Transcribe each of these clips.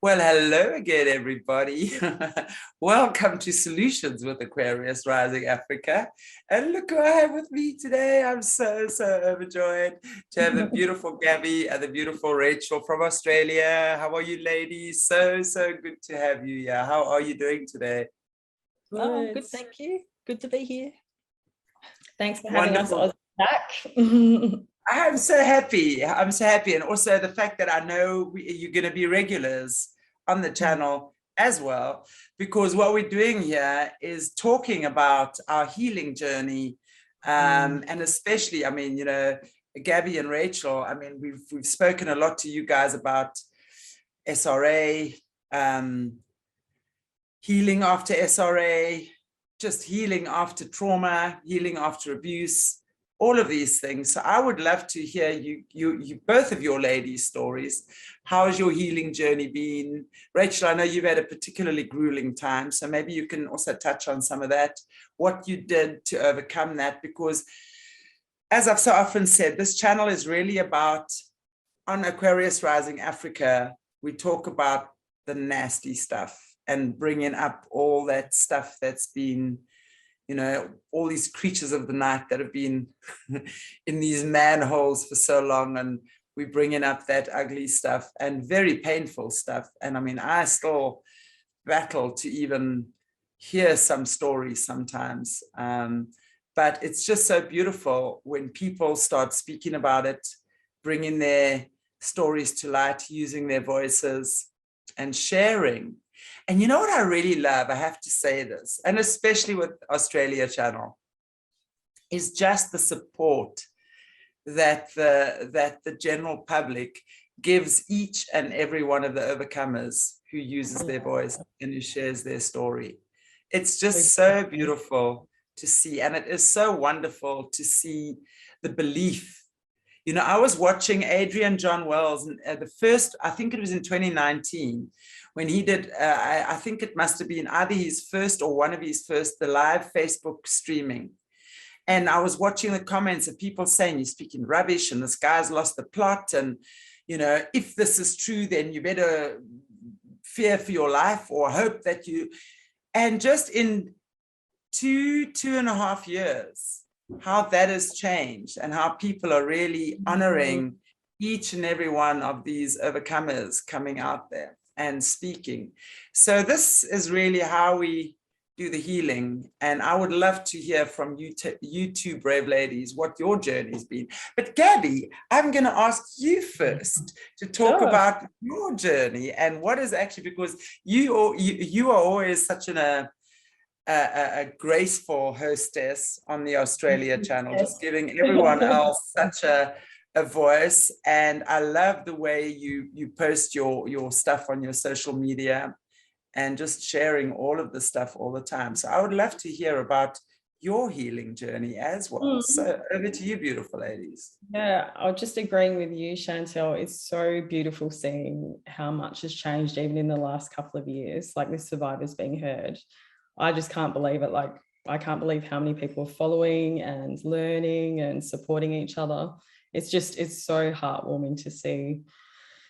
Well, hello again, everybody. Welcome to Solutions with Aquarius Rising Africa. And look who I have with me today. I'm so overjoyed to have the beautiful Gabby and the beautiful Rachel from Australia. How are you, ladies? So good to have you here. How are you doing today? Oh, good, thank you. Good to be here. Thanks for having Wonderful. us back. I'm so happy. I'm so happy. And also the fact that I know you're going to be regulars on the channel as well, because what we're doing here is talking about our healing journey. And especially, I mean, Gabby and Rachel, I mean, we've spoken a lot to you guys about SRA, healing after SRA, just healing after trauma, healing after abuse, all of these things. So I would love to hear you both of your ladies' stories. How has your healing journey been? Rachel, I know you've had a particularly grueling time, so maybe you can also touch on some of that, what you did to overcome that, because as I've so often said, this channel is really about, on Aquarius Rising Africa, we talk about the nasty stuff and bringing up all that stuff that's been, all these creatures of the night that have been in these manholes for so long, and we're bringing up that ugly stuff and very painful stuff. And I mean, I still battle to even hear some stories sometimes, but it's just so beautiful when people start speaking about it, bringing their stories to light, using their voices and sharing. And you know what I really love, I have to say this, and especially with Australia Channel, is just the support that the general public gives each and every one of the overcomers who uses their voice and who shares their story. It's just so beautiful to see, and it is so wonderful to see the belief. I was watching Adrian John Wells, the first, I think it was in 2019, when he did, I think it must have been either his first or one of his first, the live Facebook streaming. And I was watching the comments of people saying, you're speaking rubbish and this guy's lost the plot. And, if this is true, then you better fear for your life or hope that you, and just in two and a half years, how that has changed and how people are really honoring each and every one of these overcomers coming out there and speaking. So this is really how we do the healing. And I would love to hear from you two brave ladies, what your journey's been. But Gabby, I'm going to ask you first to talk about your journey and what is actually, because you are always such a graceful hostess on the Australia channel, just giving everyone else such a voice. And I love the way you post your stuff on your social media and just sharing all of the stuff all the time. So I would love to hear about your healing journey as well. So over to you, beautiful ladies. Yeah, I'm just agreeing with you, Chantelle. It's so beautiful seeing how much has changed even in the last couple of years, like with survivors being heard. I just can't believe it. Like, I can't believe how many people are following and learning and supporting each other. It's so heartwarming to see.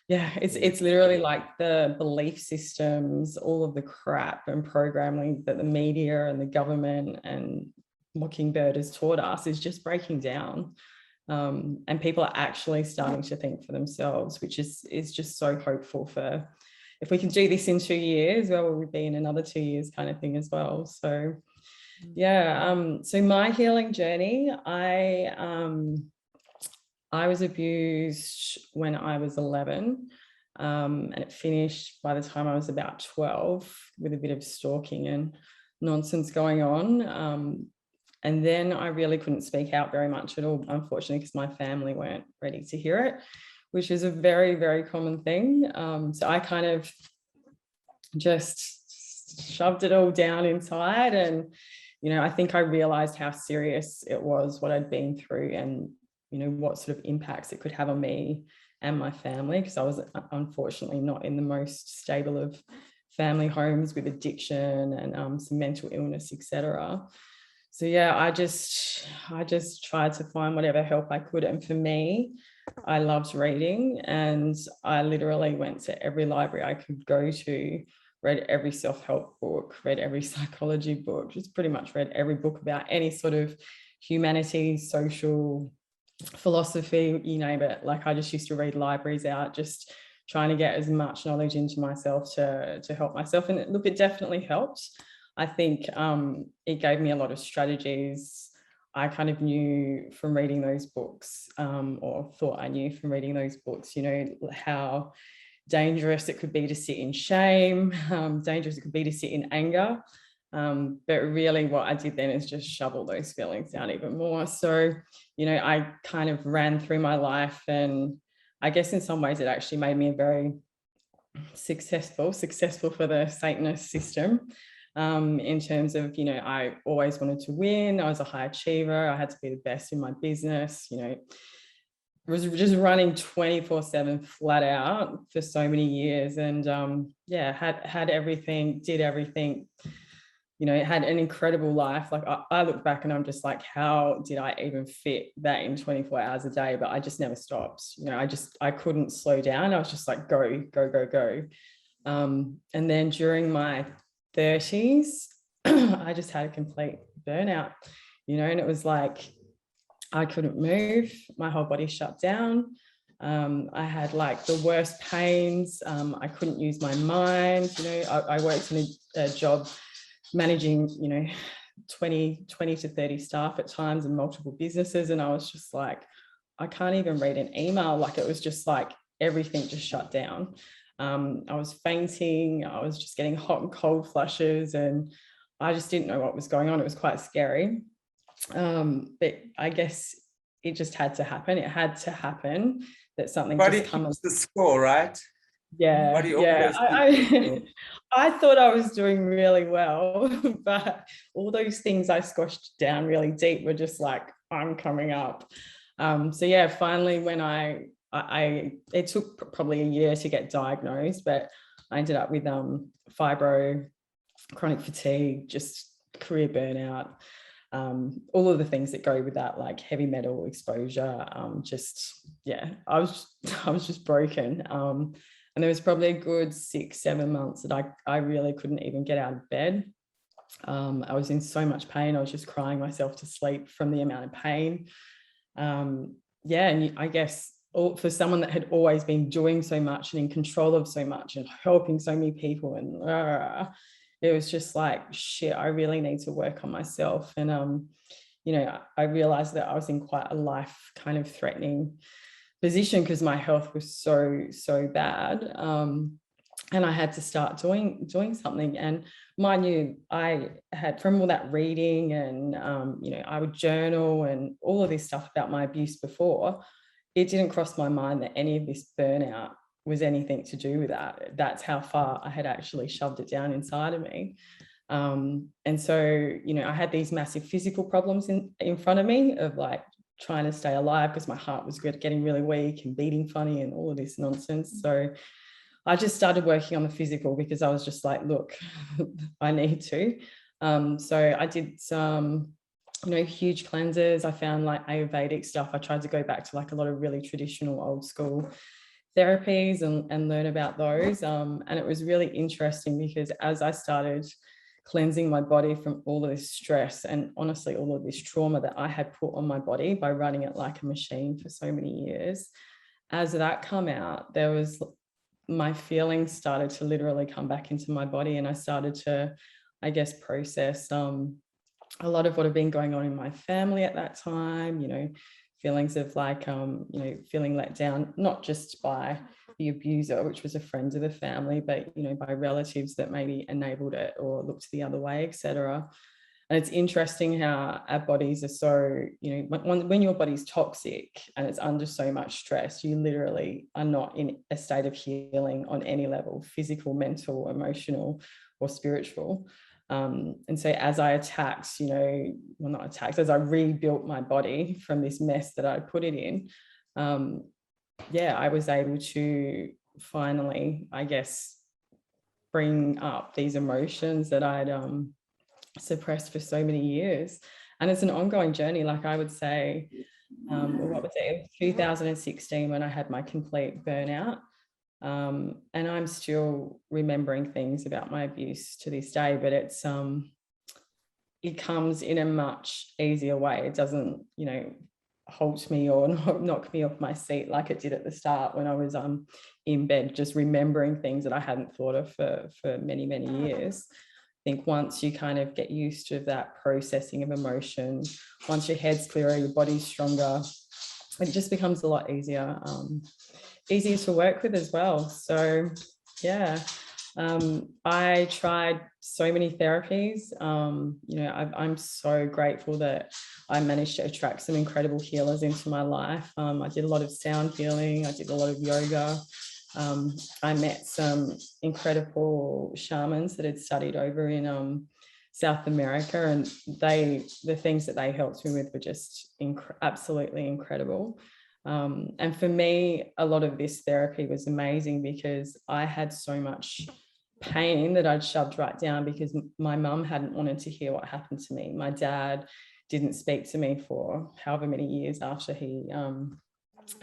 Yeah, it's literally like the belief systems, all of the crap and programming that the media and the government and Mockingbird has taught us is just breaking down. And people are actually starting to think for themselves, which is just so hopeful for, if we can do this in 2 years, where will we be in another 2 years kind of thing as well. So yeah, so my healing journey, I was abused when I was 11, and it finished by the time I was about 12 with a bit of stalking and nonsense going on. And then I really couldn't speak out very much at all, unfortunately, because my family weren't ready to hear it, which is a very, very common thing. So I kind of just shoved it all down inside. And, I think I realized how serious it was, what I'd been through, and what sort of impacts it could have on me and my family, because I was unfortunately not in the most stable of family homes with addiction and some mental illness, etc. So yeah, I just tried to find whatever help I could. And for me, I loved reading, and I literally went to every library I could go to, read every self-help book, read every psychology book, just pretty much read every book about any sort of humanity, social, philosophy, you name it. Like, I just used to read libraries out, just trying to get as much knowledge into myself to help myself. And look, it definitely helped. I think it gave me a lot of strategies. I kind of knew from reading those books, or thought I knew from reading those books, you know, how dangerous it could be to sit in shame, dangerous it could be to sit in anger. But really what I did then is just shovel those feelings down even more. So, you know, I kind of ran through my life, and I guess in some ways it actually made me a very successful for the Satanist system. In terms of, you know, I always wanted to win. I was a high achiever. I had to be the best in my business, you know, was just running 24/7 flat out for so many years. And yeah, had everything, did everything, you know, had an incredible life. Like, I look back and I'm just like, how did I even fit that in 24 hours a day? But I just never stopped. You know, I couldn't slow down. I was just like, go, go, go, go. And then during my 30s, I just had a complete burnout, you know, and it was like, I couldn't move. My whole body shut down. I had like the worst pains. I couldn't use my mind. You know, I worked in a job managing, you know, 20 to 30 staff at times and multiple businesses. And I was just like, I can't even read an email. Like, it was just like everything just shut down. I was fainting. I was just getting hot and cold flushes, and I just didn't know what was going on. It was quite scary. But I guess it just had to happen. It had to happen that something Body just come. keeps the score, right? Yeah, Body yeah. I thought I was doing really well, but all those things I squashed down really deep were just like, I'm coming up. So yeah, finally, when it took probably a year to get diagnosed, but I ended up with fibro, chronic fatigue, just career burnout, all of the things that go with that, like heavy metal exposure. Just, yeah, I was just broken. And there was probably a good 6-7 months that I really couldn't even get out of bed. I was in so much pain. I was just crying myself to sleep from the amount of pain. Yeah, and I guess for someone that had always been doing so much and in control of so much and helping so many people, and it was just like, shit, I really need to work on myself. And you know, I realized that I was in quite a life kind of threatening position because my health was so bad. And I had to start doing something. And mind you, I had, from all that reading and you know, I would journal and all of this stuff about my abuse before, it didn't cross my mind that any of this burnout was anything to do with that. That's how far I had actually shoved it down inside of me. And so, you know, I had these massive physical problems in front of me of like trying to stay alive because my heart was getting really weak and beating funny and all of this nonsense. So I just started working on the physical because I was just like, look, I need to. So I did some, you know, huge cleanses. I found like Ayurvedic stuff. I tried to go back to like a lot of really traditional old school therapies and learn about those. And it was really interesting because as I started cleansing my body from all of this stress and honestly all of this trauma that I had put on my body by running it like a machine for so many years, as that come out, there was, my feelings started to literally come back into my body, and I started to, I guess, process a lot of what had been going on in my family at that time, you know, feelings of like, you know, feeling let down, not just by the abuser, which was a friend of the family, but, you know, by relatives that maybe enabled it or looked the other way, etc. And it's interesting how our bodies are so, you know, when your body's toxic and it's under so much stress, you literally are not in a state of healing on any level, physical, mental, emotional, or spiritual. And so as I attacked, you know, well, not attacked, as I rebuilt my body from this mess that I put it in, yeah, I was able to finally, I guess, bring up these emotions that I'd suppressed for so many years. And it's an ongoing journey. Like I would say, what was it? It was 2016 when I had my complete burnout. And I'm still remembering things about my abuse to this day, but it comes in a much easier way. It doesn't, halt me or knock me off my seat like it did at the start when I was in bed, just remembering things that I hadn't thought of for many, many years. I think once you kind of get used to that processing of emotion, once your head's clearer, your body's stronger, it just becomes a lot easier to work with as well. So yeah, I tried so many therapies. I'm so grateful that I managed to attract some incredible healers into my life. I did a lot of sound healing. I did a lot of yoga. I met some incredible shamans that had studied over in South America, and the things that they helped me with were just absolutely incredible. And for me, a lot of this therapy was amazing because I had so much pain that I'd shoved right down because my mum hadn't wanted to hear what happened to me. My dad didn't speak to me for however many years after he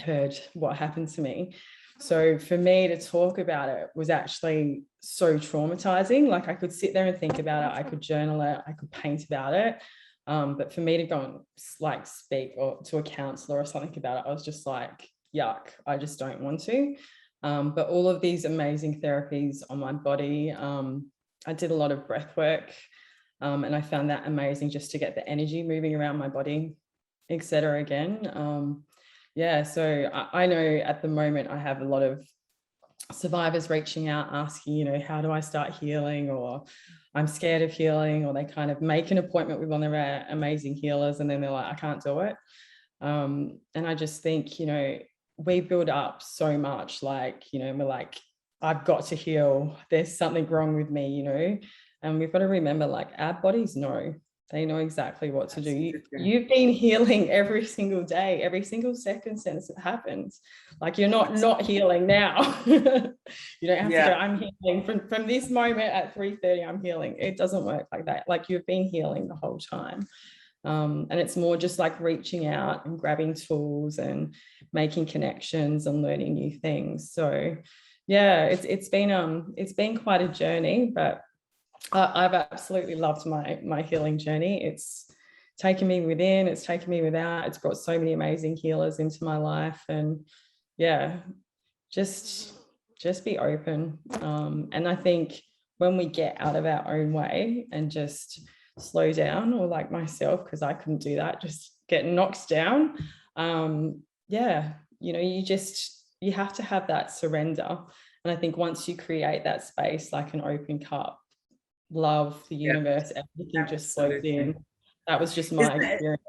heard what happened to me. So for me to talk about it was actually so traumatizing. Like I could sit there and think about it, I could journal it, I could paint about it. But for me to go and like speak or to a counselor or something about it, I was just like, yuck, I just don't want to. But all of these amazing therapies on my body, I did a lot of breath work, and I found that amazing just to get the energy moving around my body, etc. again. So I know at the moment I have a lot of survivors reaching out asking, how do I start healing, or I'm scared of healing, or they kind of make an appointment with one of our amazing healers and then they're like, I can't do it. And I just think, we build up so much, like, we're like, I've got to heal. There's something wrong with me, and we've got to remember, like, our bodies know. They know exactly what to do. You've been healing every single day, every single second since it happens. Like you're not healing now. You don't have to go, I'm healing from this moment at 3:30, I'm healing. It doesn't work like that. Like you've been healing the whole time. And it's more just like reaching out and grabbing tools and making connections and learning new things. So yeah, it's been quite a journey, but I've absolutely loved my healing journey. It's taken me within, it's taken me without. It's brought so many amazing healers into my life, and yeah, just be open. And I think when we get out of our own way and just slow down, or like myself, because I couldn't do that, just get knocked down. You have to have that surrender. And I think once you create that space, like an open cup, love, the universe, everything just flows in. That was just my experience.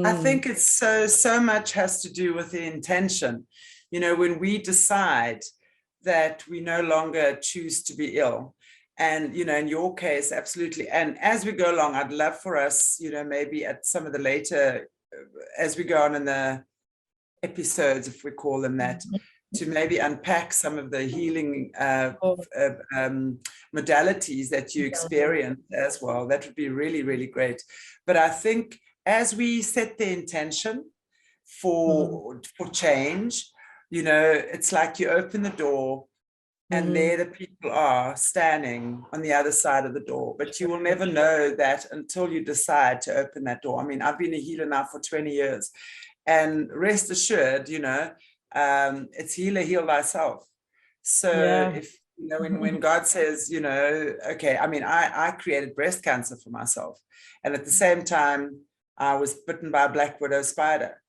I think it's so much has to do with the intention. When we decide that we no longer choose to be ill, and in your case, absolutely. And as we go along, I'd love for us, maybe at some of the later, as we go on in the episodes, if we call them that, to maybe unpack some of the healing modalities that you experience as well. That would be really, really great. But I think as we set the intention for change, it's like you open the door and there the people are standing on the other side of the door. But you will never know that until you decide to open that door. I mean, I've been a healer now for 20 years. And rest assured, it's heal thyself. So if, when God says, okay, I mean, I created breast cancer for myself. And at the same time, I was bitten by a black widow spider.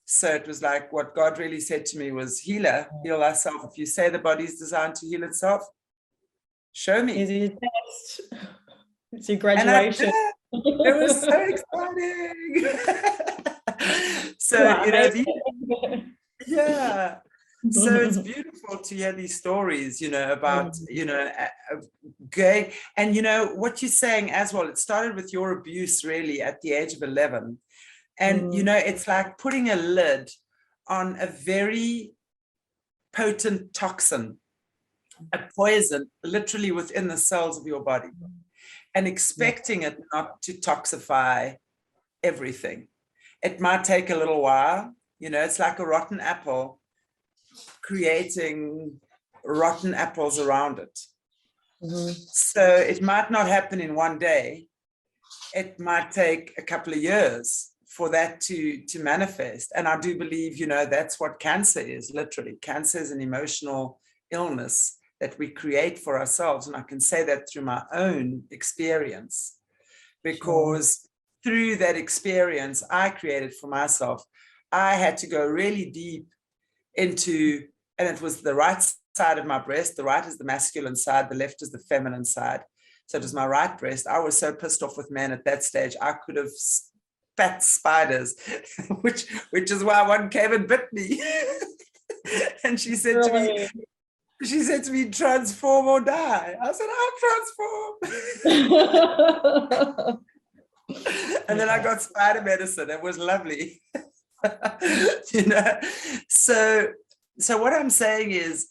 So it was like what God really said to me was, healer, heal thyself. If you say the body's designed to heal itself, show me. Is it test? It's your graduation. It was so exciting. So, so it's beautiful to hear these stories, about, going. And, what you're saying as well, it started with your abuse really at the age of 11. And, it's like putting a lid on a very potent toxin, a poison, literally within the cells of your body, and expecting it not to toxify everything. It might take a little while, you know, it's like a rotten apple, creating rotten apples around it. So it might not happen in one day. It might take a couple of years for that to manifest. And I do believe, you know, that's what cancer is, literally. Cancer is an emotional illness that we create for ourselves. And I can say that through my own experience, because through that experience I created for myself, I had to go really deep into, and it was the right side of my breast. The right is the masculine side, the left is the feminine side. So it was my right breast. I was so pissed off with men at that stage. I could have spat spiders, which is why one came and bit me. And she said to me, transform or die. I said, I'll transform. And then I got spider medicine. It was lovely. You know, so what I'm saying is,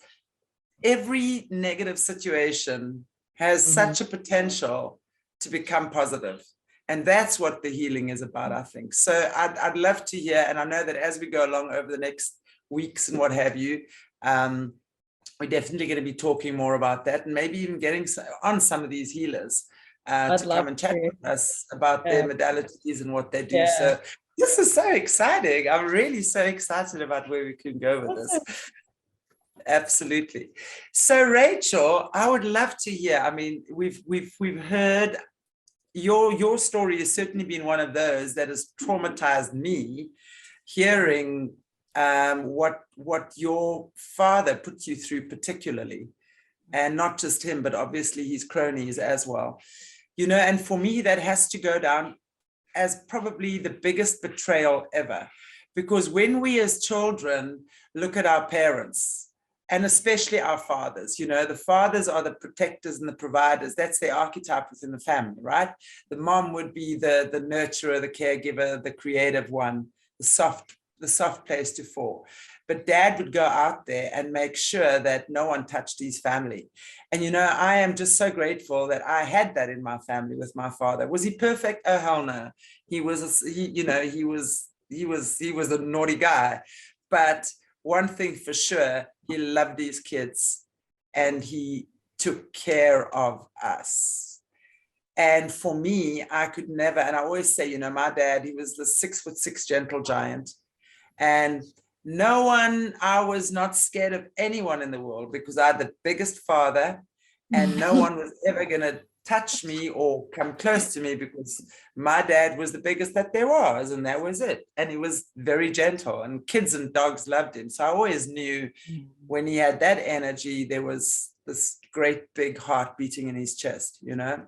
every negative situation has such a potential to become positive. And that's what the healing is about, I think. So I'd love to hear, and I know that as we go along over the next weeks and what have you, we're definitely going to be talking more about that, and maybe even getting on some of these healers to come and chat with us about their modalities and what they do. So this is so exciting. I'm really so excited about where we can go with this. Absolutely. So Rachel, I would love to hear. I mean, we've heard your story has certainly been one of those that has traumatized me, hearing what your father put you through particularly, and not just him, but obviously his cronies as well. You know, and for me, that has to go down as probably the biggest betrayal ever, because when we as children look at our parents, and especially our fathers, you know, the fathers are the protectors and the providers. That's their archetype within the family, right? The mom would be the nurturer, the caregiver, the creative one, the soft place to fall. But dad would go out there and make sure that no one touched his family. And, you know, I am just so grateful that I had that in my family with my father. Was he perfect? Oh, hell no. He was a naughty guy. But one thing for sure, he loved his kids and he took care of us. And for me, I could never, and I always say, you know, my dad, he was the 6'6" gentle giant. And I was not scared of anyone in the world, because I had the biggest father, and no one was ever going to touch me or come close to me, because my dad was the biggest that there was, and that was it. And he was very gentle, and kids and dogs loved him. So I always knew when he had that energy, there was this great big heart beating in his chest, you know.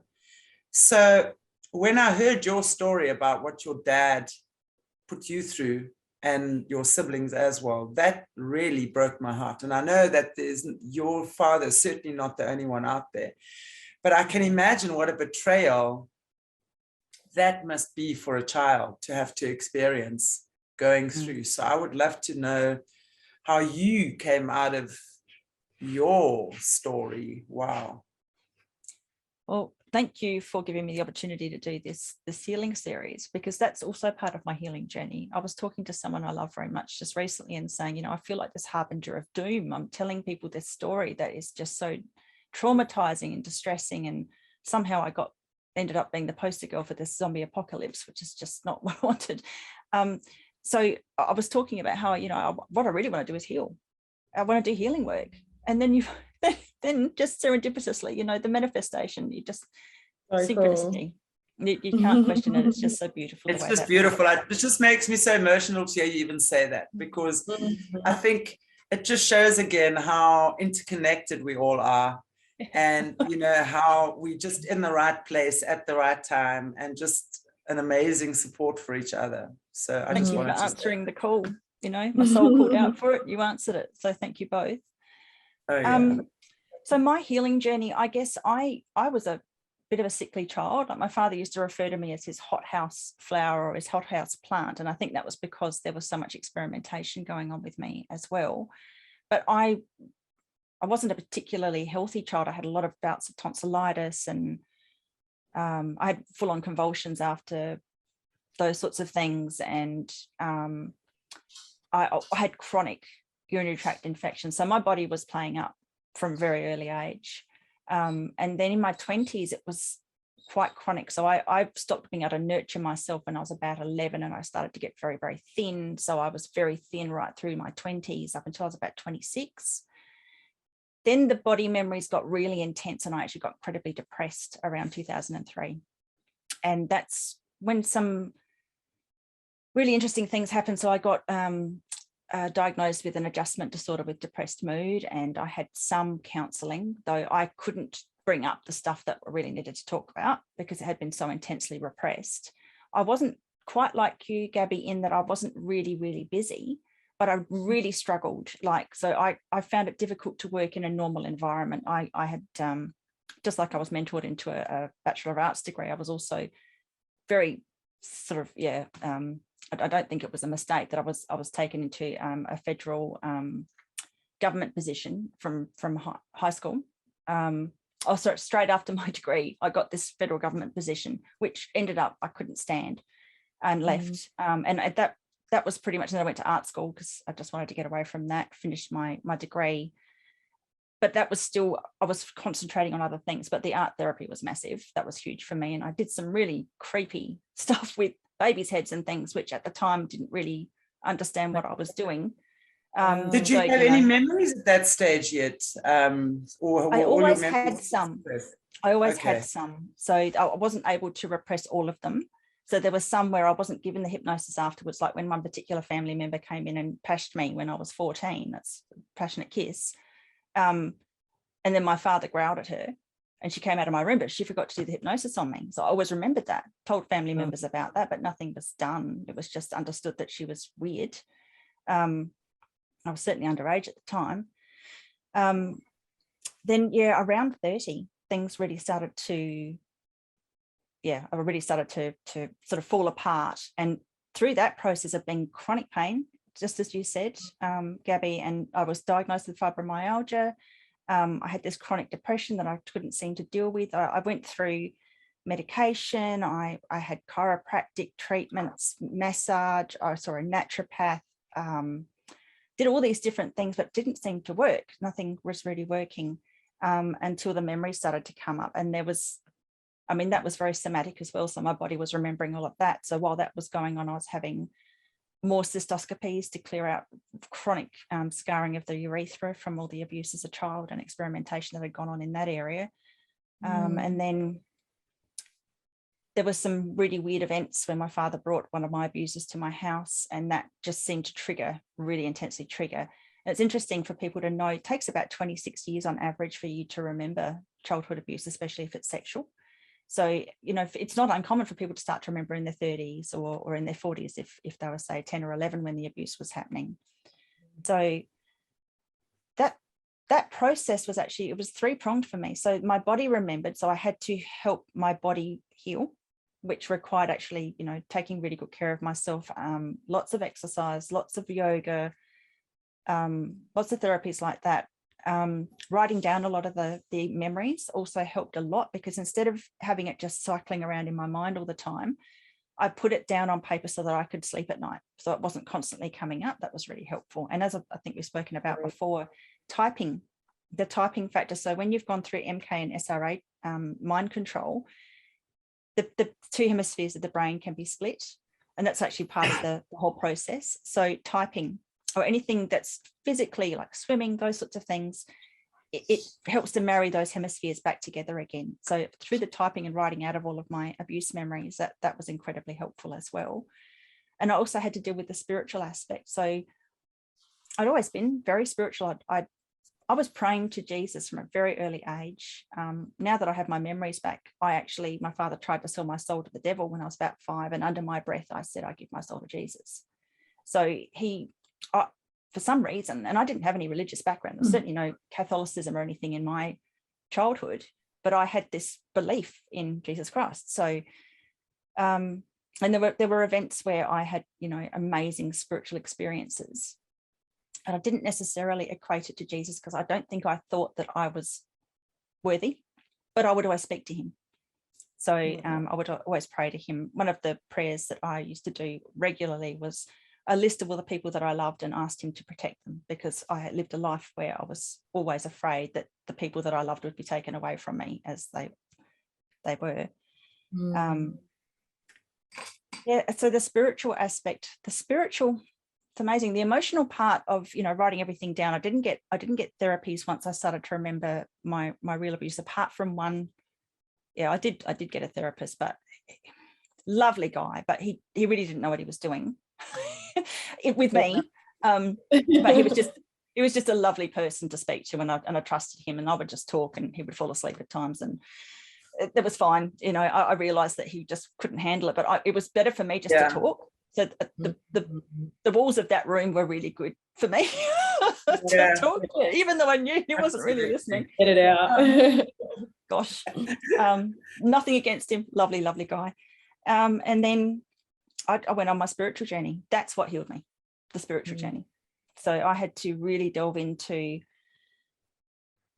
So when I heard your story about what your dad put you through, and your siblings as well, that really broke my heart. And I know that your father is certainly not the only one out there, but I can imagine what a betrayal that must be for a child to have to experience going through. So I would love to know how you came out of your story. Wow. Well, thank you for giving me the opportunity to do this healing series, because that's also part of my healing journey. I was talking to someone I love very much just recently and saying, you know, I feel like this harbinger of doom. I'm telling people this story that is just so traumatizing and distressing, and somehow I ended up being the poster girl for this zombie apocalypse, which is just not what I wanted. So I was talking about how, you know, what I really want to do is heal. I want to do healing work. And then then just serendipitously, you know, the manifestation, you just synchronicity. Cool. You can't question it. It's just so beautiful. It's just beautiful. It just makes me so emotional to hear you even say that, because I think it just shows again how interconnected we all are, and you know, how we just in the right place at the right time, and just an amazing support for each other. So I just wanted to answering the call. You know, my soul called out for it. You answered it. So thank you both. Oh, yeah. So my healing journey, I guess I was a bit of a sickly child. Like my father used to refer to me as his hothouse flower or his hothouse plant. And I think that was because there was so much experimentation going on with me as well. But I wasn't a particularly healthy child. I had a lot of bouts of tonsillitis, and I had full-on convulsions after those sorts of things. And I had chronic urinary tract infection. So my body was playing up from a very early age. And then in my 20s, it was quite chronic. So I stopped being able to nurture myself when I was about 11, and I started to get very, very thin. So I was very thin right through my 20s up until I was about 26. Then the body memories got really intense, and I actually got incredibly depressed around 2003. And that's when some really interesting things happened. So I got diagnosed with an adjustment disorder with depressed mood, and I had some counselling, though I couldn't bring up the stuff that I really needed to talk about because it had been so intensely repressed. I wasn't quite like you, Gabby, in that I wasn't really, really busy, but I really struggled. So I found it difficult to work in a normal environment. I had, just like I was mentored into a Bachelor of Arts degree, I was also very sort of, I don't think it was a mistake that I was taken into a federal government position from high school. Straight after my degree, I got this federal government position, which ended up I couldn't stand and left. And that was pretty much, then I went to art school because I just wanted to get away from that, finished my degree. But that was still, I was concentrating on other things, but the art therapy was massive. That was huge for me. And I did some really creepy stuff with babies' heads and things, which at the time didn't really understand what I was doing. Did you have any memories at that stage yet? I always had some. I always had some. So I wasn't able to repress all of them. So there was some where I wasn't given the hypnosis afterwards, like when one particular family member came in and pashed me when I was 14. That's a passionate kiss. And then my father growled at her and she came out of my room, but she forgot to do the hypnosis on me. So I always remembered that, told family members about that, but nothing was done. It was just understood that she was weird. I was certainly underage at the time. Then, around 30, things really started to, I really started to sort of fall apart. And through that process of being chronic pain, just as you said, Gabby, and I was diagnosed with fibromyalgia. I had this chronic depression that I couldn't seem to deal with. I went through medication. I had chiropractic treatments, massage. I saw a naturopath, did all these different things, but didn't seem to work. Nothing was really working until the memories started to come up. And that was very somatic as well. So my body was remembering all of that. So while that was going on, I was having more cystoscopies to clear out chronic scarring of the urethra from all the abuse as a child and experimentation that had gone on in that area. And then there were some really weird events when my father brought one of my abusers to my house, and that just seemed to really intensely trigger. And it's interesting for people to know, it takes about 26 years on average for you to remember childhood abuse, especially if it's sexual. So, it's not uncommon for people to start to remember in their 30s or in their 40s if they were, say, 10 or 11 when the abuse was happening. So that process was actually, it was three-pronged for me. So my body remembered, so I had to help my body heal, which required actually, taking really good care of myself, lots of exercise, lots of yoga, lots of therapies like that. Writing down a lot of the memories also helped a lot, because instead of having it just cycling around in my mind all the time, I put it down on paper so that I could sleep at night. So it wasn't constantly coming up. That was really helpful. And as I think we've spoken about before, the typing factor. So when you've gone through MK and SRA mind control, the two hemispheres of the brain can be split. And that's actually part of the whole process. So typing, or anything that's physically like swimming, those sorts of things, it helps to marry those hemispheres back together again. So through the typing and writing out of all of my abuse memories, that was incredibly helpful as well. And I also had to deal with the spiritual aspect. So I'd always been very spiritual. I was praying to Jesus from a very early age. Now that I have my memories back, my father tried to sell my soul to the devil when I was about 5. And under my breath, I said, I give my soul to Jesus. So for some reason, and I didn't have any religious background, there's certainly no Catholicism or anything in my childhood, but I had this belief in Jesus Christ. So, and there were events where I had, amazing spiritual experiences. And I didn't necessarily equate it to Jesus, because I don't think I thought that I was worthy, but I would always speak to him. So I would always pray to him. One of the prayers that I used to do regularly was a list of all the people that I loved and asked him to protect them, because I had lived a life where I was always afraid that the people that I loved would be taken away from me, as they were. Yeah, so the spiritual aspect, it's amazing. The emotional part of, writing everything down. I didn't get therapies once I started to remember my real abuse, apart from one. Yeah, I did get a therapist, but lovely guy, but he really didn't know what he was doing with me. But he was just a lovely person to speak to, and I trusted him, and I would just talk, and he would fall asleep at times, and it was fine. I realized that he just couldn't handle it, but it was better for me just to talk. So the walls of that room were really good for me to talk to, even though I knew he wasn't really listening. Get it out. Gosh, nothing against him. Lovely guy. And then I went on my spiritual journey. That's what healed me, the spiritual journey. So I had to really delve into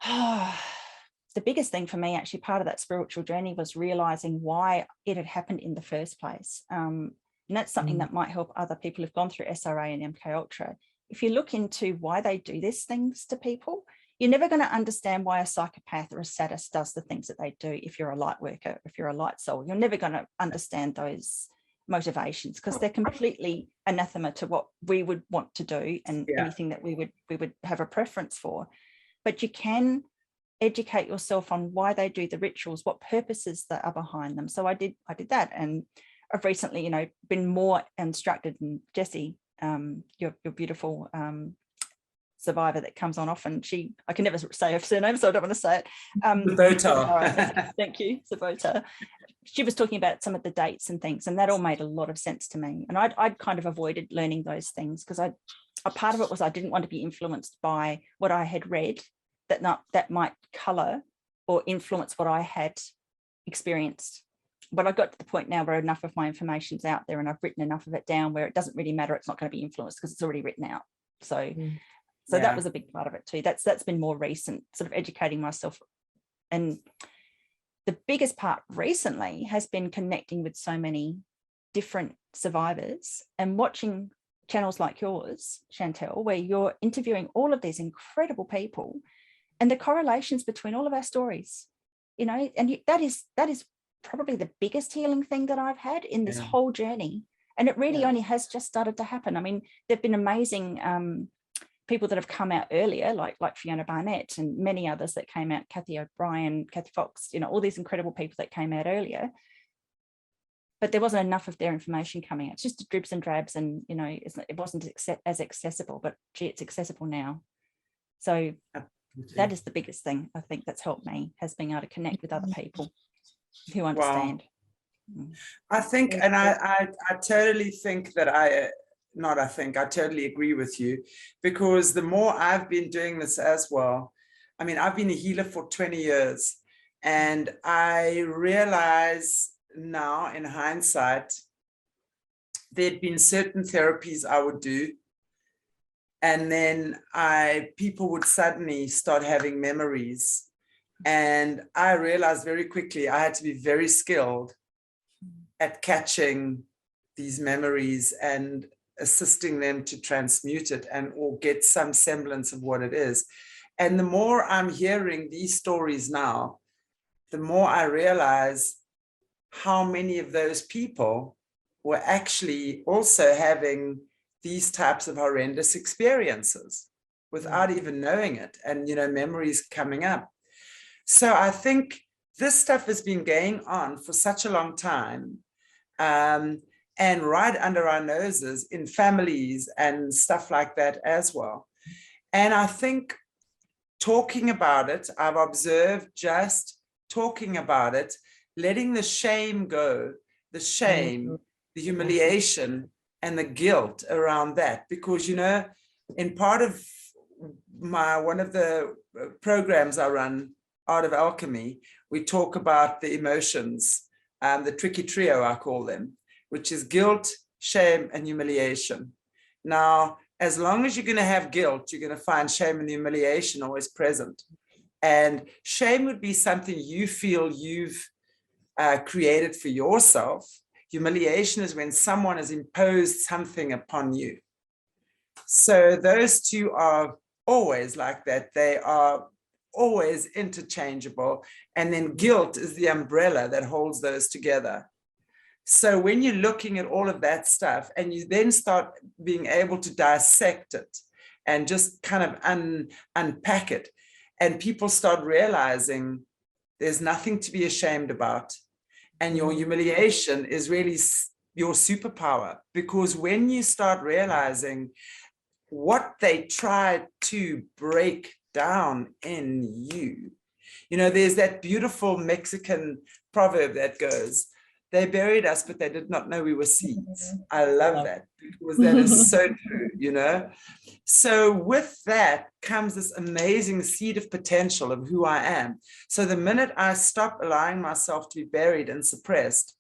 the biggest thing for me, actually, part of that spiritual journey was realizing why it had happened in the first place. And that's something that might help other people who've gone through SRA and MK Ultra. If you look into why they do these things to people, you're never going to understand why a psychopath or a sadist does the things that they do. If you're a light worker, if you're a light soul, you're never going to understand those motivations, because they're completely anathema to what we would want to do and anything that we would have a preference for. But you can educate yourself on why they do the rituals, what purposes that are behind them. So I did that, and I've recently, been more instructed. And Jessie, your beautiful survivor that comes on often, I can never say her surname, so I don't want to say it. Sabota. Thank you, Sabota. She was talking about some of the dates and things, and that all made a lot of sense to me. And I'd kind of avoided learning those things, because a part of it was I didn't want to be influenced by what I had read that might colour or influence what I had experienced. But I got to the point now where enough of my information's out there, and I've written enough of it down where it doesn't really matter. It's not going to be influenced because it's already written out. So that was a big part of it too. That's been more recent, sort of educating myself. And the biggest part recently has been connecting with so many different survivors and watching channels like yours, Chantelle, where you're interviewing all of these incredible people and the correlations between all of our stories, and that is probably the biggest healing thing that I've had in this whole journey. And it really only has just started to happen. I mean, there've been amazing people that have come out earlier, like Fiona Barnett and many others that came out, Kathy O'Brien, Kathy Fox, all these incredible people that came out earlier. But there wasn't enough of their information coming out. It's just dribs and drabs, and it wasn't as accessible. But gee, it's accessible now. So that is the biggest thing I think that's helped me, has being able to connect with other people who understand. Wow. I think, and I totally think that I totally agree with you, because the more I've been doing this as well, I mean, I've been a healer for 20 years, and I realize now in hindsight, there'd been certain therapies I would do, and then people would suddenly start having memories. And I realized very quickly I had to be very skilled at catching these memories and assisting them to transmute it or get some semblance of what it is. And the more I'm hearing these stories now, the more I realize how many of those people were actually also having these types of horrendous experiences without even knowing it, and memories coming up. So I think this stuff has been going on for such a long time, and right under our noses in families and stuff like that as well. And I think talking about it, I've observed just talking about it, letting the shame go, the shame, the humiliation, and the guilt around that. Because, in part of one of the programs I run, Art of Alchemy, we talk about the emotions, the tricky trio, I call them, which is guilt, shame, and humiliation. Now, as long as you're going to have guilt, you're going to find shame and humiliation always present. And shame would be something you feel you've created for yourself. Humiliation is when someone has imposed something upon you. So those two are always like that. They are always interchangeable. And then guilt is the umbrella that holds those together. So when you're looking at all of that stuff and you then start being able to dissect it and just kind of unpack it, and people start realizing there's nothing to be ashamed about. And your humiliation is really your superpower, because when you start realizing what they tried to break down in you, you know, there's that beautiful Mexican proverb that goes, they buried us, but they did not know we were seeds. I love that, because that is so true, you know. So with that comes this amazing seed of potential of who I am. So the minute I stop allowing myself to be buried and suppressed,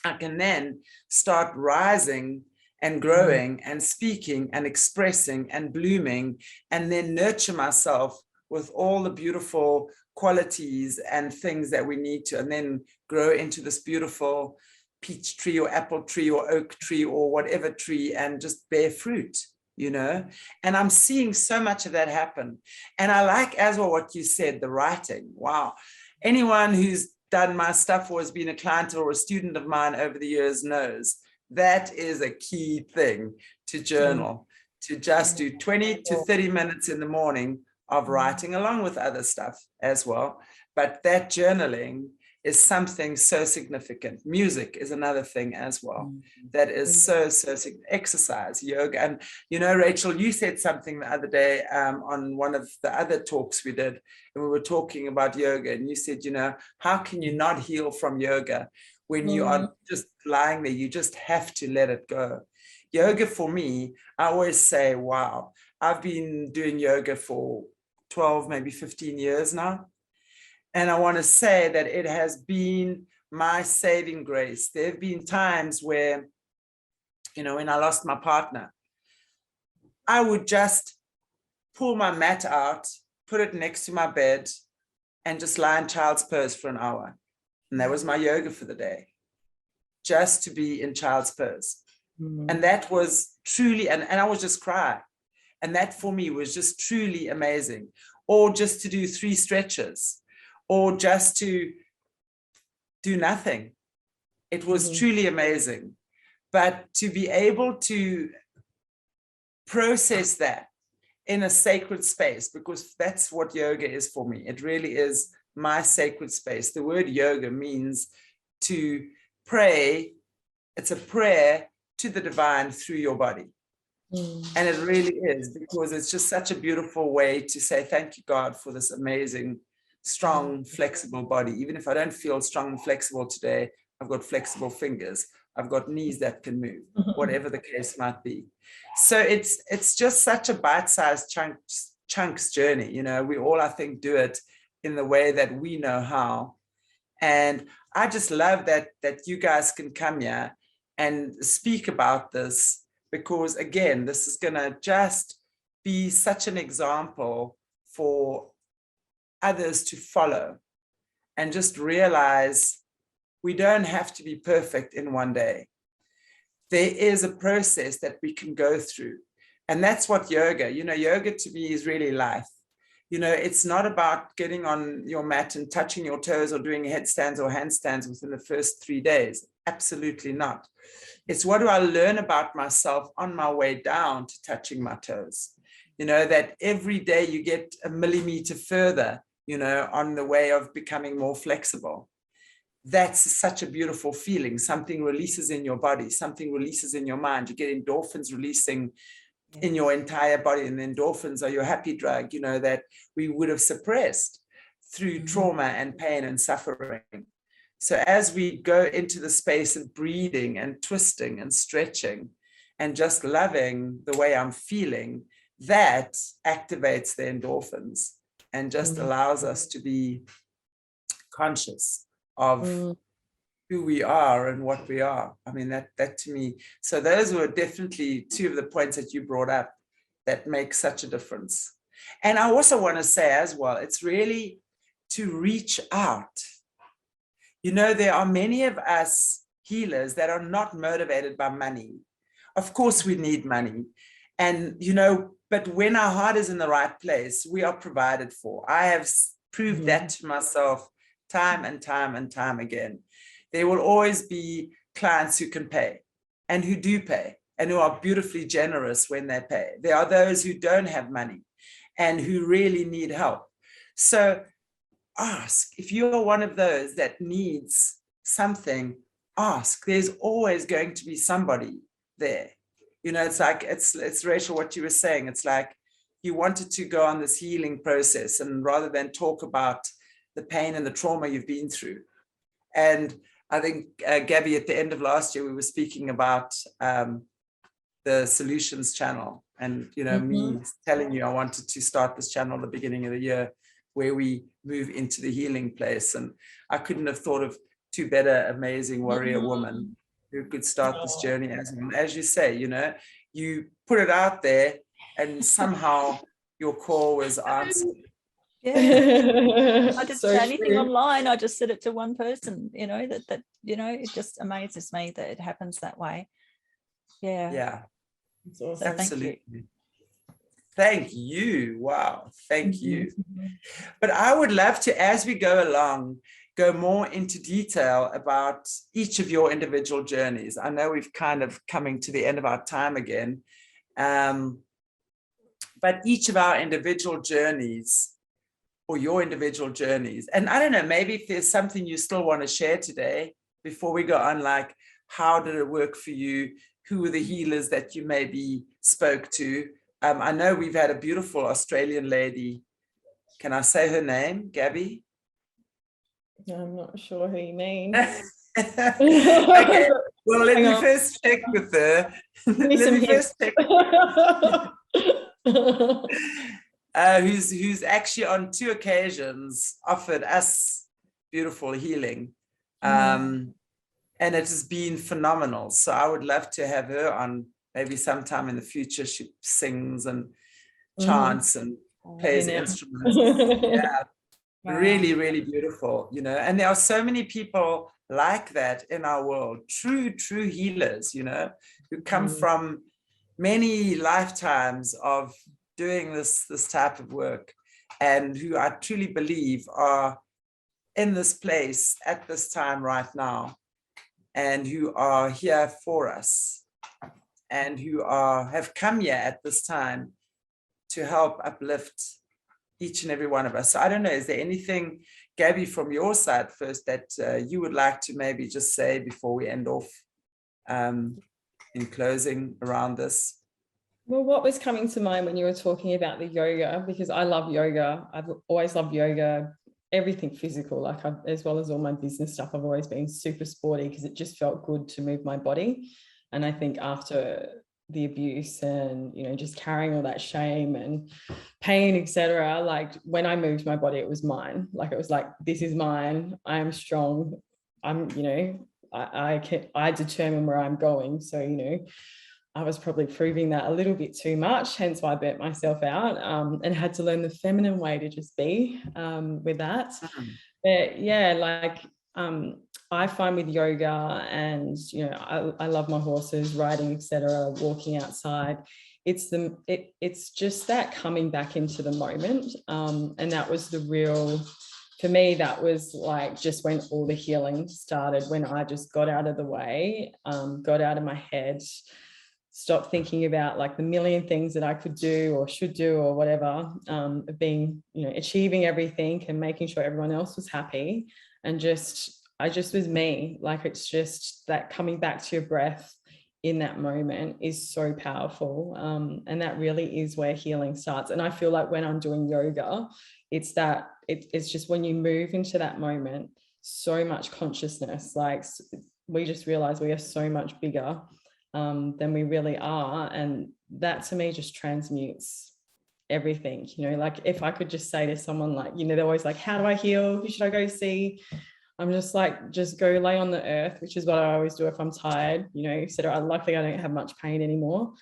I can then start rising and growing and speaking and expressing and blooming, and then nurture myself with all the beautiful qualities and things that we need to, and then grow into this beautiful peach tree or apple tree or oak tree or whatever tree, and just bear fruit, you know. And I'm seeing so much of that happen. And I like as well what you said, the writing. Wow. Anyone who's done my stuff or has been a client or a student of mine over the years knows that is a key thing, to journal, to just do 20 to 30 minutes in the morning of writing, along with other stuff as well. But that journaling is something so significant. Music is another thing as well. That is so exercise, yoga. And, you know, Rachel, you said something the other day on one of the other talks we did, and we were talking about yoga, and you said, you know, how can you not heal from yoga when you are just lying there? You just have to let it go. Yoga for me, I always say, wow, I've been doing yoga for 12, maybe 15 years now. And I want to say that it has been my saving grace. There have been times where, you know, when I lost my partner, I would just pull my mat out, put it next to my bed, and just lie in child's pose for an hour. And that was my yoga for the day, just to be in child's pose. And that was truly, and I would just cry. And that for me was just truly amazing. Or just to do 3 stretches, or just to do nothing. It was truly amazing. But to be able to process that in a sacred space, because that's what yoga is for me. It really is my sacred space. The word yoga means to pray. It's a prayer to the divine through your body. And it really is, because it's just such a beautiful way to say, thank you, God, for this amazing, strong, flexible body. Even if I don't feel strong and flexible today, I've got flexible fingers. I've got knees that can move, whatever the case might be. So it's just such a bite-sized chunks journey. You know, we all, I think, do it in the way that we know how. And I just love that you guys can come here and speak about this, because again, this is going to just be such an example for others to follow, and just realize we don't have to be perfect in one day. There is a process that we can go through. And that's what yoga, you know, yoga to me is really life. You know, it's not about getting on your mat and touching your toes or doing headstands or handstands within the first 3 days. Absolutely not. It's what do I learn about myself on my way down to touching my toes? You know, that every day you get a millimeter further, you know, on the way of becoming more flexible. That's such a beautiful feeling. Something releases in your body, something releases in your mind. You get endorphins releasing in your entire body, and the endorphins are your happy drug, you know, that we would have suppressed through trauma and pain and suffering. So as we go into the space of breathing and twisting and stretching and just loving the way I'm feeling, that activates the endorphins and just allows us to be conscious of who we are and what we are. I mean, that to me, so those were definitely 2 of the points that you brought up that make such a difference. And I also want to say as well, it's really to reach out. there are many of us healers that are not motivated by money. Of course, we need money. And, but when our heart is in the right place, we are provided for. I have proved that to myself time and time and time again. There will always be clients who can pay and who do pay and who are beautifully generous when they pay. There are those who don't have money and who really need help. So ask. If you're one of those that needs something, ask. There's always going to be somebody there. It's like, it's Rachel, what you were saying. It's like you wanted to go on this healing process, and rather than talk about the pain and the trauma you've been through. And I think, Gaby, at the end of last year, we were speaking about the solutions channel, and, me telling you I wanted to start this channel at the beginning of the year where we move into the healing place. And I couldn't have thought of two better amazing warrior women who could start this journey. As you say, you put it out there and somehow your call was answered. Yeah. I didn't say anything online. I just said it to one person, that it just amazes me that it happens that way. Yeah. So absolutely. Thank you. Wow. Thank you. But I would love to, as we go along, go more into detail about each of your individual journeys. I know we've kind of coming to the end of our time again, but each of our individual journeys, or your individual journeys, and I don't know, maybe if there's something you still want to share today before we go on, like how did it work for you? Who were the healers that you maybe spoke to? I know we've had a beautiful Australian lady. Can I say her name, Gaby? I'm not sure who you mean. Okay. Well, let me first check with her. Who's actually on 2 occasions offered us beautiful healing. And it has been phenomenal. So I would love to have her on maybe sometime in the future. She sings and chants and plays instruments. Yeah. Wow. Really, really beautiful, and there are so many people like that in our world, true healers, who come from many lifetimes of doing this type of work, and who I truly believe are in this place at this time right now, and who are here for us, and who have come here at this time to help uplift each and every one of us. So I don't know, is there anything, Gaby, from your side first that you would like to maybe just say before we end off in closing around this? Well, what was coming to mind when you were talking about the yoga, because I love yoga. I've always loved yoga, everything physical, like as well as all my business stuff. I've always been super sporty because it just felt good to move my body. And I think after the abuse and, just carrying all that shame and pain, etc., like when I moved my body, it was mine. Like it was like, this is mine. I am strong. I'm, I determine where I'm going. So, I was probably proving that a little bit too much, hence why I burnt myself out, and had to learn the feminine way to just be with that. But yeah, I find with yoga and, I love my horses, riding, etc., walking outside. It's just that coming back into the moment. And that was for me, that was like just when all the healing started, when I just got out of the way, got out of my head, stopped thinking about like the million things that I could do or should do or whatever, being, achieving everything and making sure everyone else was happy. And I just was me. Like, it's just that coming back to your breath in that moment is so powerful. And that really is where healing starts. And I feel like when I'm doing yoga, it's just when you move into that moment, so much consciousness, like we just realize we are so much bigger than we really are. And that to me just transmutes everything, like if I could just say to someone, like, they're always like, how do I heal? Who should I go see? I'm just like, just go lay on the earth, which is what I always do if I'm tired, etc. Luckily, I don't have much pain anymore.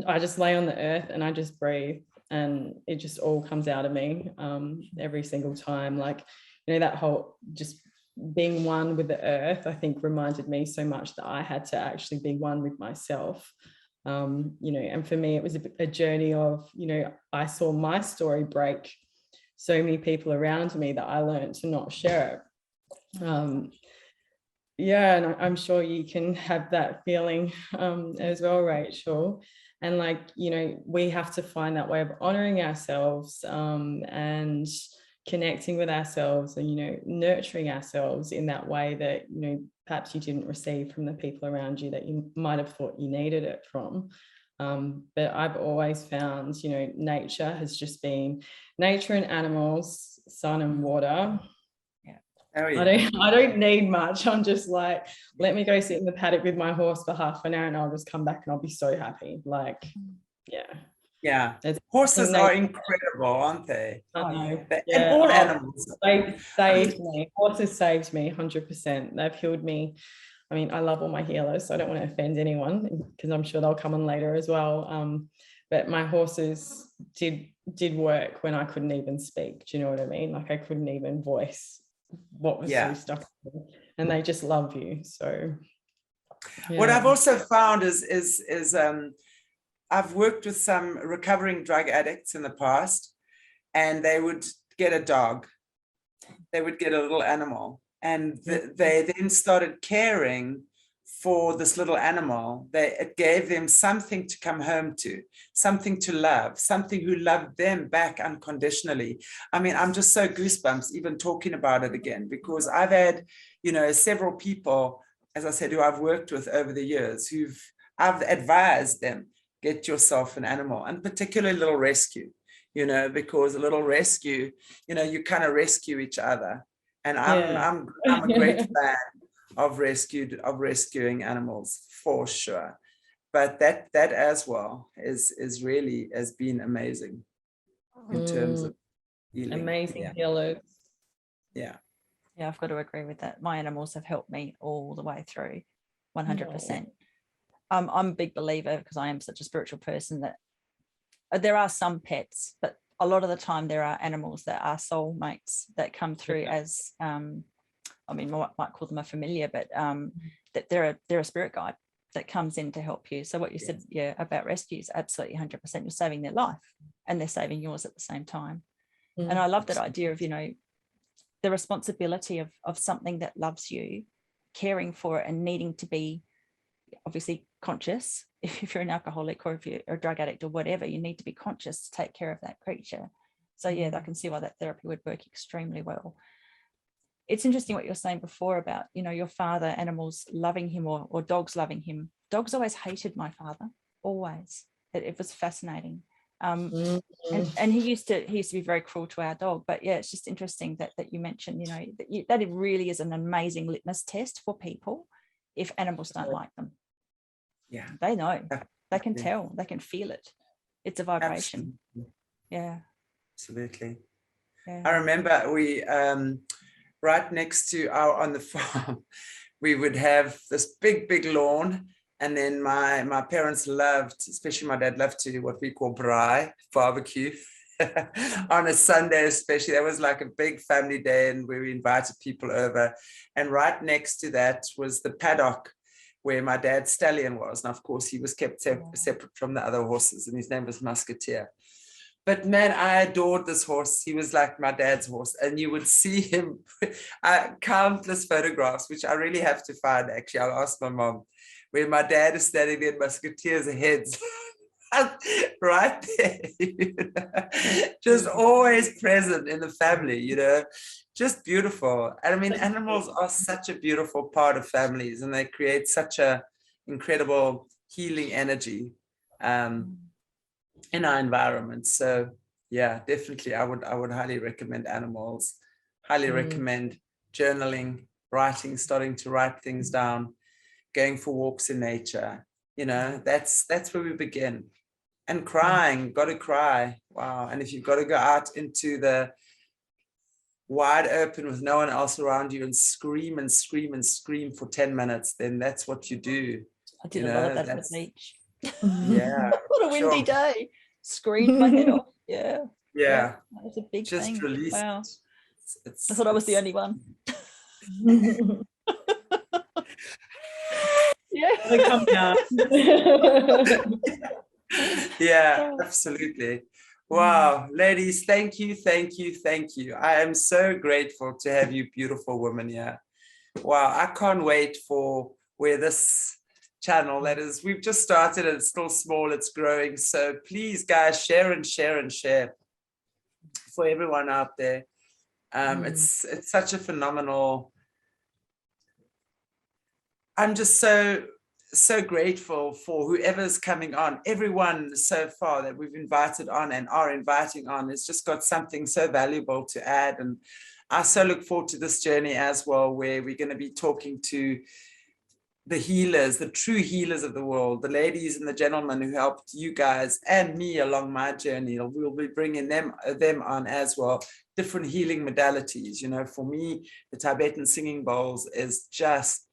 I just lay on the earth and I just breathe, and it just all comes out of me every single time. Like, that whole just being one with the earth, I think, reminded me so much that I had to actually be one with myself. You know, and for me, it was a journey of, you know, I saw my story break so many people around me that I learned to not share it. Yeah, and I'm sure you can have that feeling as well, Rachel. And like, you know, we have to find that way of honoring ourselves and connecting with ourselves and, you know, nurturing ourselves in that way that, you know, perhaps you didn't receive from the people around you that you might have thought you needed it from. But I've always found, you know, nature has just been nature and animals, sun and water. Oh, yeah. I don't need much. I'm just like, let me go sit in the paddock with my horse for half an hour and I'll just come back and I'll be so happy. Like, yeah. Yeah. Horses are incredible, aren't they? I know. And all animals. They saved me. Horses saved me 100%. They've healed me. I mean, I love all my healers, so I don't want to offend anyone because I'm sure they'll come on later as well. But my horses did work when I couldn't even speak. Do you know what I mean? Like I couldn't even voice what was so stuck in me, and they just love you. So what I've also found is I've worked with some recovering drug addicts in the past, and they would get a dog, they would get a little animal, and they then started caring for this little animal. It gave them something to come home to, something to love, something who loved them back unconditionally. I mean, I'm just so goosebumps even talking about it again, because I've had, you know, several people, as I said, who I've worked with over the years, I've advised them, get yourself an animal, and particularly a little rescue, you know, because a little rescue, you know, you kind of rescue each other. And I'm a great fan of rescuing animals for sure. But that as well is really has been amazing in terms of healing. Amazing healers. Yeah, I've got to agree with that. My animals have helped me all the way through, 100%. I'm a big believer, because I am such a spiritual person, that there are some pets, but a lot of the time there are animals that are soulmates that come through as I mean, I might call them a familiar, but that they're a spirit guide that comes in to help you. So what you said, about rescues, absolutely 100%. You're saving their life and they're saving yours at the same time. And I love that idea of, you know, the responsibility of something that loves you, caring for it, and needing to be obviously conscious. If you're an alcoholic or if you're a drug addict or whatever, you need to be conscious to take care of that creature. So yeah, I can see why that therapy would work extremely well. It's interesting what you're saying before about, you know, your father, animals loving him or dogs loving him. Dogs always hated my father, always. It was fascinating. And he used to be very cruel to our dog. But yeah, it's just interesting that you mentioned, you know, that it really is an amazing litmus test for people if animals don't like them. Yeah, they know, they can tell, they can feel it. It's a vibration. Absolutely. I remember we right next to on the farm, we would have this big lawn, and then my parents loved, especially my dad, loved to do what we call braai, barbecue on a Sunday especially. That was like a big family day, and we invited people over, and right next to that was the paddock where my dad's stallion was. And of course, he was kept separate from the other horses, and his name was Musketeer. But man, I adored this horse. He was like my dad's horse. And you would see him, countless photographs, which I really have to find, actually. I'll ask my mom, where my dad is standing there, Musketeer's heads right there. Just always present in the family, you know. Just beautiful. And I mean, animals are such a beautiful part of families, and they create such a incredible healing energy in our environment. So yeah, definitely I would highly recommend animals, highly recommend journaling, writing, starting to write things down, going for walks in nature. You know, that's where we begin. And crying, got to cry. Wow. And if you've got to go out into the wide open with no one else around you and scream and scream and scream for 10 minutes, then that's what you do. I did a lot of that at the beach. Yeah. What a windy day. Screamed my head off. Yeah. That was a big just thing. Release. Wow. I thought I was the only one. Yeah. They're coming out. Yeah, absolutely. Wow, ladies, thank you, thank you, thank you. I am so grateful to have you beautiful women here. Wow, I can't wait for where this channel, that is, we've just started and it's still small, it's growing. So please, guys, share and share and share for everyone out there. It's such a phenomenal. I'm just so grateful for whoever's coming on. Everyone so far that we've invited on and are inviting on has just got something so valuable to add. And I so look forward to this journey as well, where we're going to be talking to the healers, the true healers of the world, the ladies and the gentlemen who helped you guys and me along my journey. We'll be bringing them on as well. Different healing modalities. You know, for me, the Tibetan singing bowls is just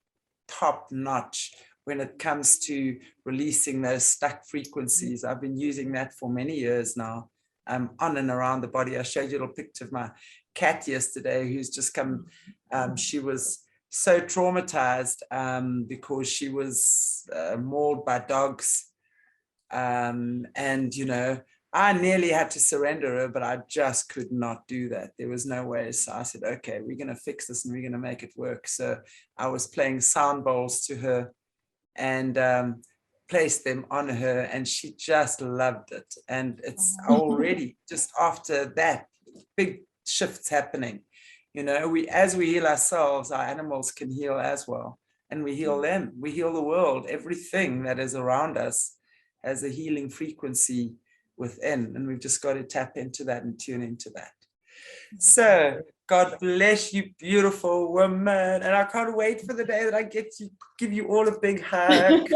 top notch when it comes to releasing those stuck frequencies. I've been using that for many years now, on and around the body. I showed you a little picture of my cat yesterday who's just come. She was so traumatized because she was mauled by dogs. And, you know, I nearly had to surrender her, but I just could not do that. There was no way. So I said, okay, we're going to fix this and we're going to make it work. So I was playing sound bowls to her and placed them on her, and she just loved it. And it's already just after that, big shifts happening. You know, as we heal ourselves, our animals can heal as well. And we heal them. We heal the world. Everything that is around us has a healing frequency within. And we've just got to tap into that and tune into that. So God bless you, beautiful woman. And I can't wait for the day that I get to give you all a big hug.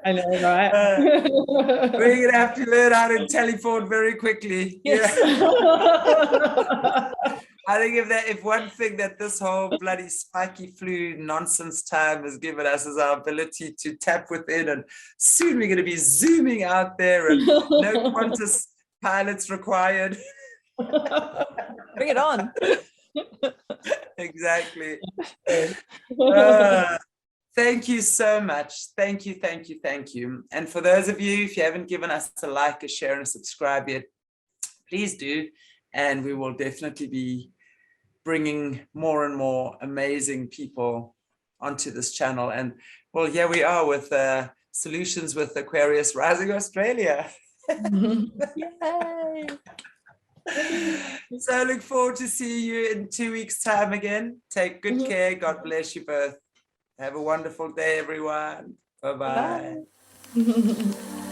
I know, right? We're going to have to learn how to teleport very quickly. Yes. Yeah. I think if one thing that this whole bloody spiky flu nonsense time has given us is our ability to tap within, and soon we're going to be zooming out there and no Qantas pilots required. Bring it on. Exactly. Thank you so much. Thank you, thank you, thank you. And for those of you, if you haven't given us a like, a share, and a subscribe yet, please do. And we will definitely be bringing more and more amazing people onto this channel. And well, here we are with Solutions with Aquarius Rising Australia. Yay. So I look forward to seeing you in 2 weeks' time again. Take good care. God bless you both. Have a wonderful day, everyone. Bye-bye. Bye.